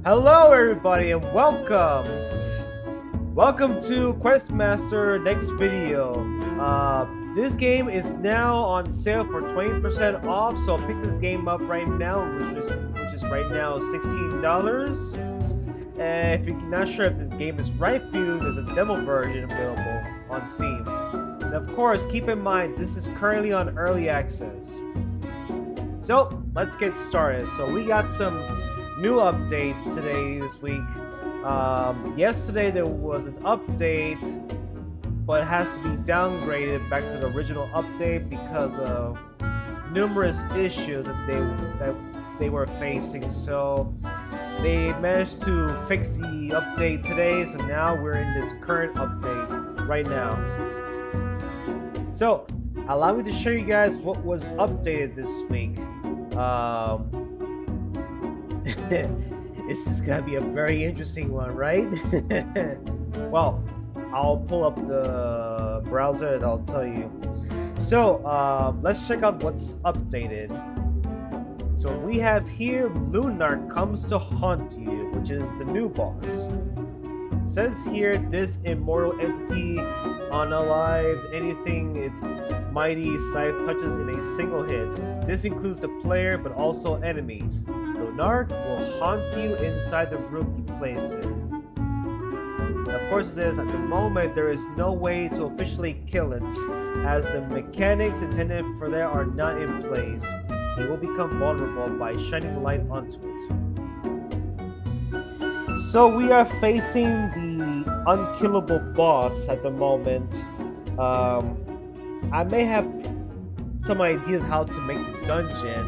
Hello, everybody, and welcome. Welcome to Questmaster next video. This game is now on sale for 20% off, so pick this game up right now, which is right now $16. And if you're not sure if this game is right for you, there's a demo version available on Steam. And of course, keep in mind this is currently on early access. So let's get started. So we got some new updates this week. Yesterday there was an update, but it has to be downgraded back to the original update because of numerous issues that they were facing. So they managed to fix the update today, so now we're in this current update right now. So allow me to show you guys what was updated this week. This is gonna be a very interesting one, right? Well, I'll pull up the browser and I'll tell you. So let's check out what's updated. So we have here Lunar comes to haunt you, which is the new boss. It says here this immortal entity unalives anything its mighty scythe touches in a single hit. This includes the player but also enemies. Lunar will haunt you inside the room you place it. And of course it says at the moment there is no way to officially kill it, as the mechanics intended for that are not in place. It will become vulnerable by shining light onto it. So we are facing the Unkillable Boss at the moment. I may have some ideas how to make the dungeon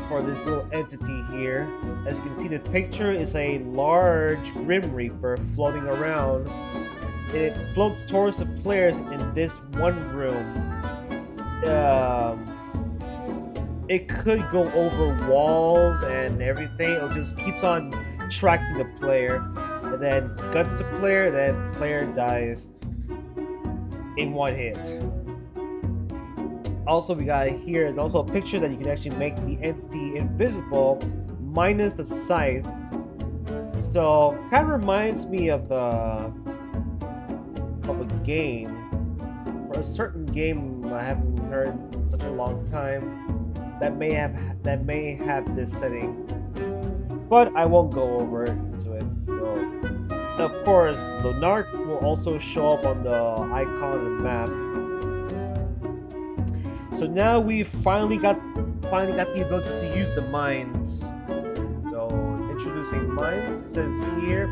for this little entity here. As you can see, the picture is a large Grim Reaper floating around. It floats towards the players in this one room. It could go over walls and everything. It just keeps on tracking the player, and then guts the player, then player dies in one hit. Also, we got here, there's also a picture that you can actually make the entity invisible minus the scythe. So kind of reminds me of a game, or a certain game I haven't heard in such a long time that may have this setting, but I won't go over into it. So of course Lunar will also show up on the icon on the map. So now we finally got the ability to use the mines. So introducing mines, it says here,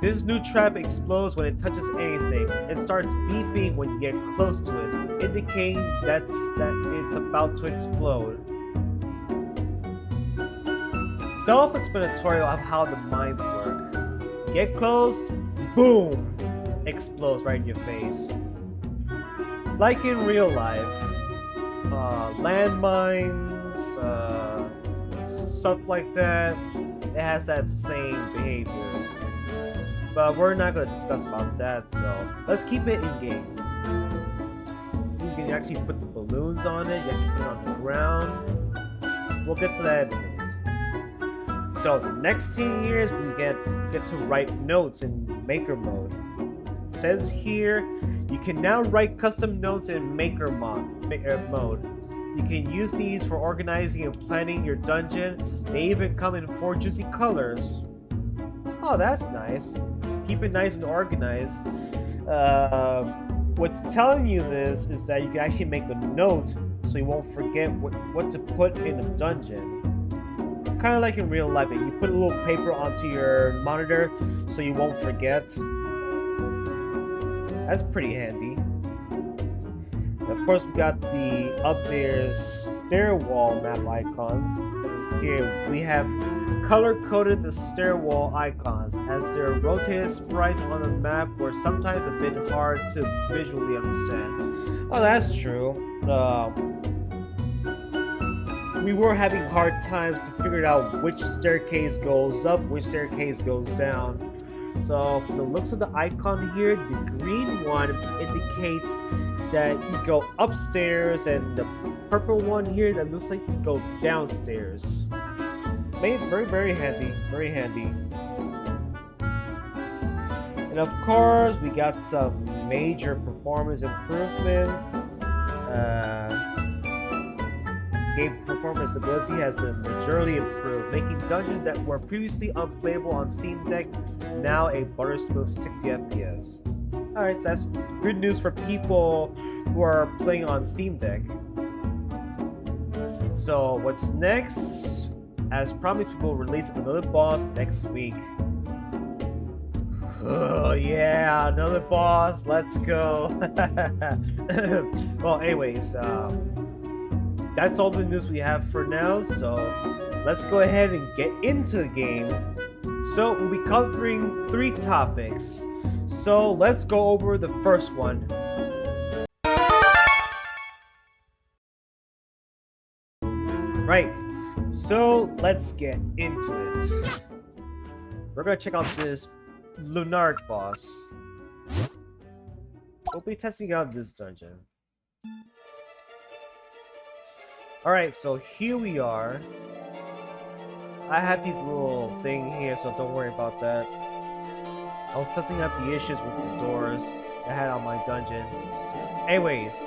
this new trap explodes when it touches anything. It starts beeping when you get close to it, indicating that it's about to explode. Self-explanatory of how the mines work. Get close, boom, explodes right in your face. Like in real life. Landmines, stuff like that, it has that same behavior. But we're not going to discuss about that, so let's keep it in game. So you can actually put the balloons on it, you actually put it on the ground. We'll get to that in a minute. So the next thing here is we get to write notes in maker mode. It says here, you can now write custom notes in maker mode. You can use these for organizing and planning your dungeon. They even come in 4 juicy colors. Oh, that's nice. Keep it nice and organized. What's telling you this is that you can actually make a note so you won't forget what to put in the dungeon. Kind of like in real life, you put a little paper onto your monitor so you won't forget. That's pretty handy. And of course, we got the updated stairwell map icons. Here we have color-coded the stairwell icons, as their rotated sprites on the map were sometimes a bit hard to visually understand. Oh, that's true. We were having hard times to figure out which staircase goes up, which staircase goes down. So from the looks of the icon here, the green one indicates that you go upstairs, and the purple one here that looks like you go downstairs. very handy. Very handy. And of course, we got some major performance improvements. Game performance stability has been majorly improved, making dungeons that were previously unplayable on Steam Deck now a buttersmooth 60 FPS. Alright, so that's good news for people who are playing on Steam Deck. So what's next? As promised, we will release another boss next week. Oh yeah, another boss, let's go. Well, anyways, that's all the news we have for now, so let's go ahead and get into the game. So we'll be covering 3 topics. So let's go over the first one. Right, so let's get into it. We're gonna check out this Lunark boss. We'll be testing out this dungeon. Alright, so here we are. I have these little thing here, so don't worry about that. I was testing out the issues with the doors I had on my dungeon. Anyways,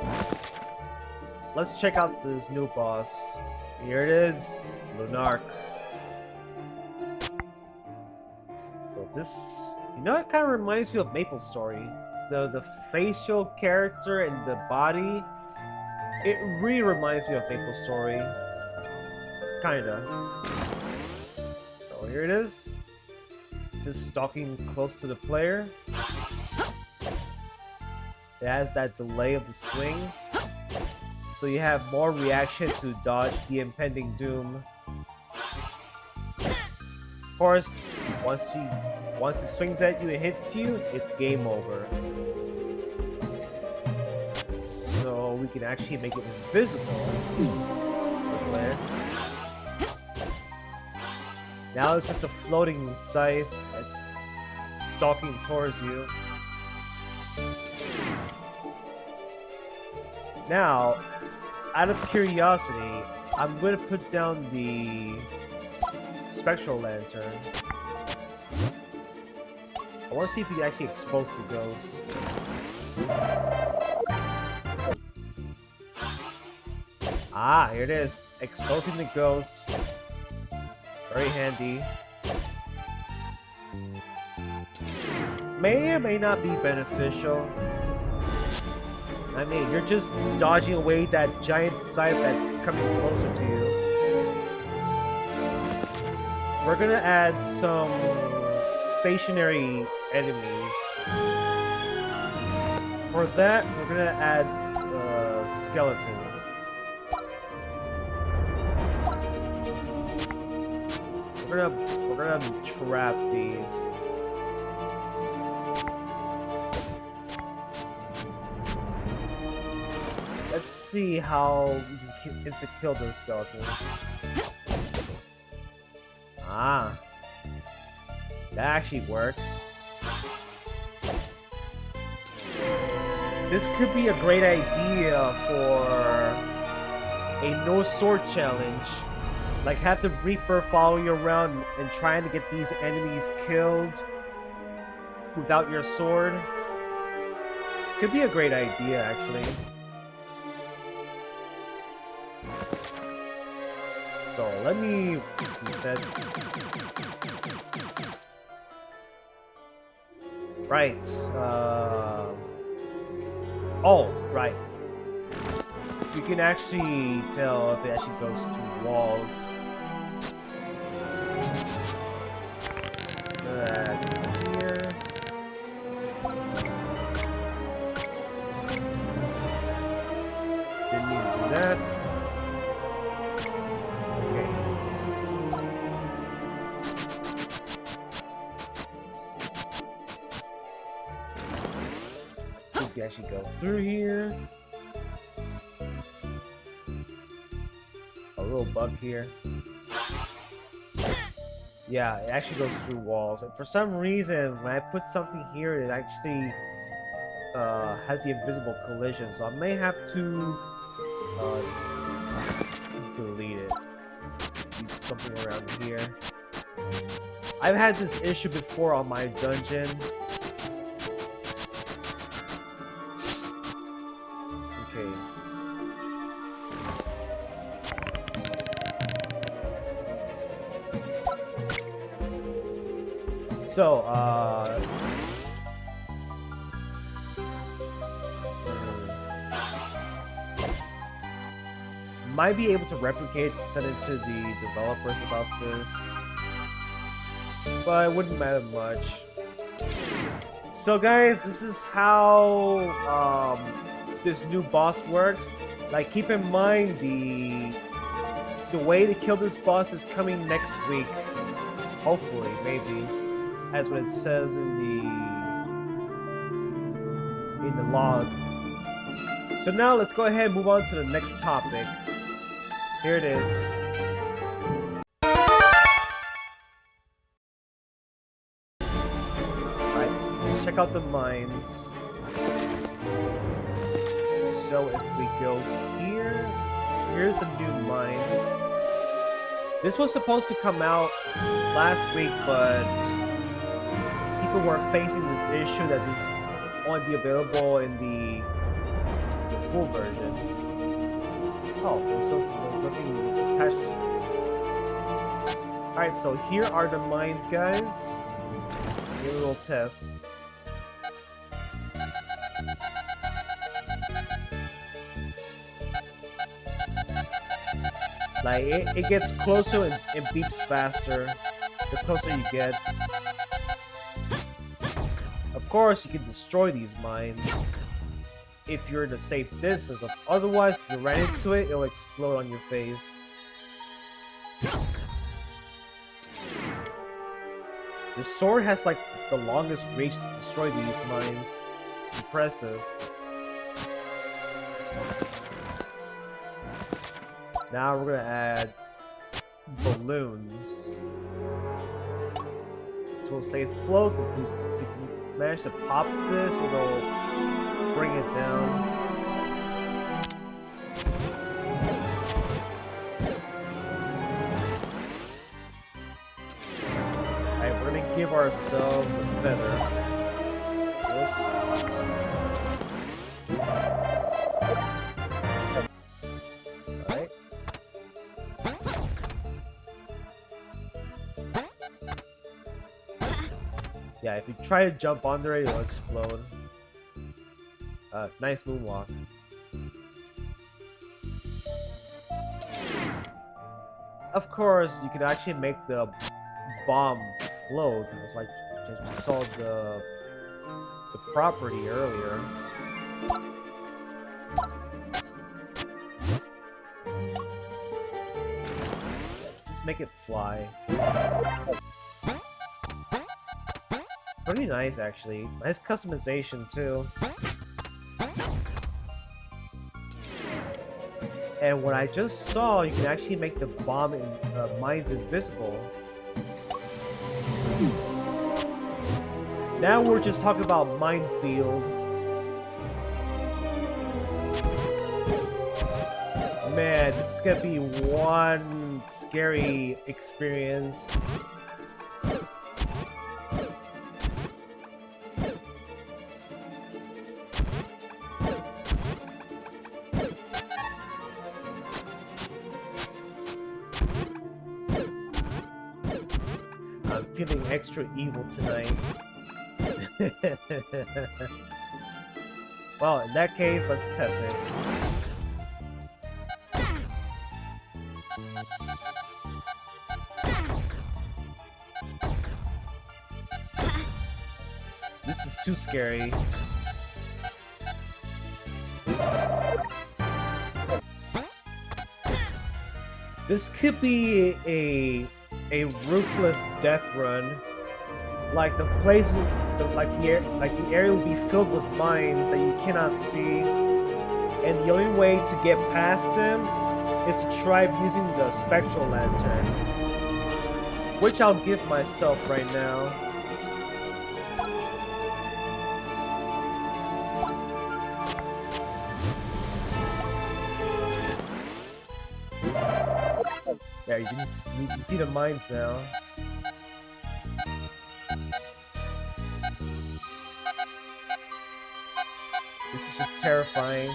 let's check out this new boss. Here it is, Lunark. So this, you know, it kind of reminds me of Maple Story. The facial character and the body. It really reminds me of Maple Story. Kinda. So here it is. Just stalking close to the player. It has that delay of the swings. So you have more reaction to dodge the impending doom. Of course, once he swings at you and hits you, it's game over. So we can actually make it invisible. Now it's just a floating scythe that's stalking towards you. Now, out of curiosity, I'm going to put down the spectral lantern. I want to see if we can actually expose the ghosts. Ah, here it is. Exposing the ghost. Very handy. May or may not be beneficial. I mean, you're just dodging away that giant scythe that's coming closer to you. We're gonna add some stationary enemies. For that, we're gonna add skeletons. We're gonna trap these. Let's see how we can insta-kill those skeletons. Ah, that actually works. This could be a great idea for a no sword challenge. Like, have the Reaper follow you around and trying to get these enemies killed without your sword. Could be a great idea, actually. So, let me reset. Right. Oh, right. You can actually tell if it actually goes through walls. Here. Didn't need to do that. Okay. Let's see if we actually go through here. A little bug here. Yeah, it actually goes through walls. And for some reason, when I put something here, it actually has the invisible collision. So I may have to delete it. something around here. I've had this issue before on my dungeon. Okay. So, might be able to replicate to send it to the developers about this, but it wouldn't matter much. So guys, this is how this new boss works. Like, keep in mind the way to kill this boss is coming next week. Hopefully, maybe, as what it says in the log. So now let's go ahead and move on to the next topic. Here it is. Alright, let's check out the mines. So if we go here, here's a new mine. This was supposed to come out last week, but people were facing this issue that this won't be available in the full version. Oh, there's nothing attached to it. Alright, so here are the mines, guys. Let's give it a little test. Like, it gets closer and beeps faster the closer you get. Of course, you can destroy these mines if you're in a safe distance. Otherwise, if you ran into it, it'll explode on your face. The sword has like the longest reach to destroy these mines. Impressive. Now we're gonna add balloons. So we'll say floats. If you manage to pop this, it'll bring it down. Alright, we're gonna give ourselves a feather. This. Alright. Yeah, if you try to jump under it, it'll explode. Nice moonwalk. Of course, you could actually make the bomb float. It's like just saw the property earlier. Just make it fly. Pretty nice, actually. Nice customization too. And what I just saw, you can actually make the bomb in mines invisible. Now we're just talking about minefield. Man, this is gonna be one scary experience. Feeling extra evil tonight. Well, in that case, let's test it. This is too scary. This could be a ruthless death run. Like the place, the area will be filled with mines that you cannot see, and the only way to get past them is to try using the spectral lantern, which I'll give myself right now. Yeah, you can see the mines now. This is just terrifying.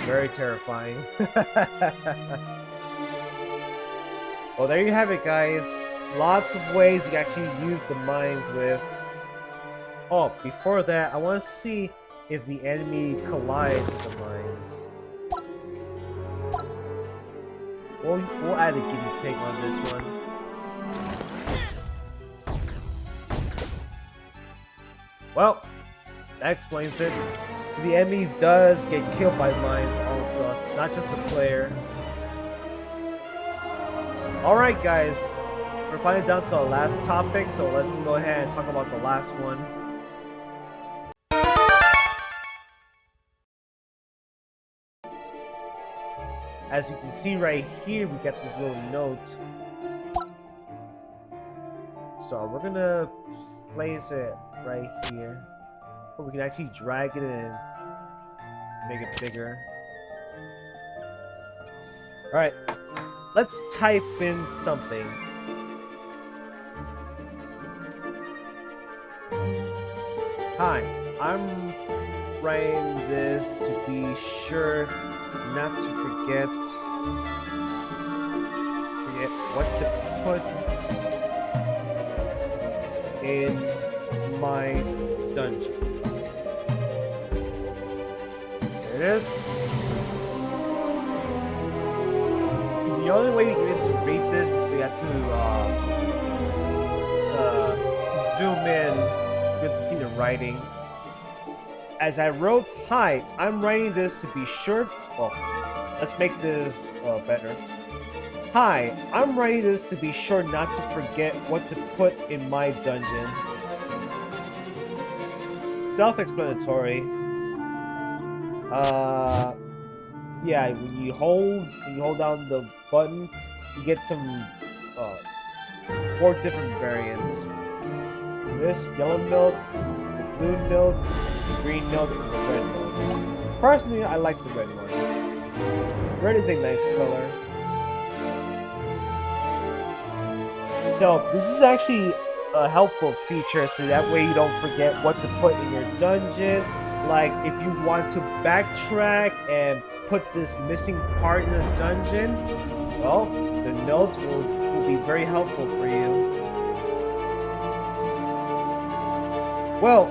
Very terrifying. Well, there you have it, guys. Lots of ways you can actually use the mines with. Oh, before that, I want to see if the enemy collides with the mines. We'll add a guinea pig on this one. Well, that explains it. So the enemies does get killed by mines also, not just the player. Alright guys, we're finally down to the last topic, so let's go ahead and talk about the last one. As you can see right here, we got this little note. So we're gonna place it right here. But we can actually drag it in, make it bigger. Alright, let's type in something. Hi, I'm writing this to be sure not to forget what to put in my dungeon. There it is. The only way you get to read this is we have to zoom in. It's good to see the writing. As I wrote, hi, I'm writing this to be sure. Well, let's make this better. Hi, I'm writing this to be sure not to forget what to put in my dungeon. Self-explanatory. Yeah, when you hold down the button, you get some 4 different variants. This yellow milk, the blue milk, the green milk, and the red milk. Personally, I like the red one. Red is a nice color. So this is actually a helpful feature, so that way you don't forget what to put in your dungeon. Like if you want to backtrack and put this missing part in the dungeon, well, the notes will be very helpful for you. Well,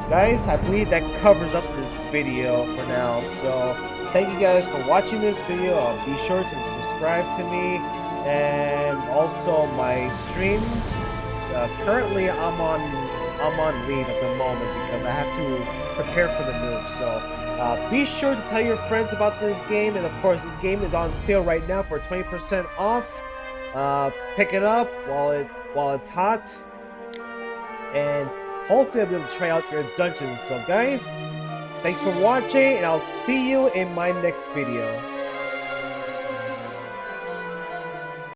guys, I believe that covers up this video for now. So thank you guys for watching this video. Be sure to subscribe to me and also my streams. Currently, I'm on leave at the moment because I have to prepare for the move. So be sure to tell your friends about this game, and of course, this game is on sale right now for 20% off. Pick it up while it's hot, and hopefully I'll be able to try out your dungeons. So guys, thanks for watching, and I'll see you in my next video.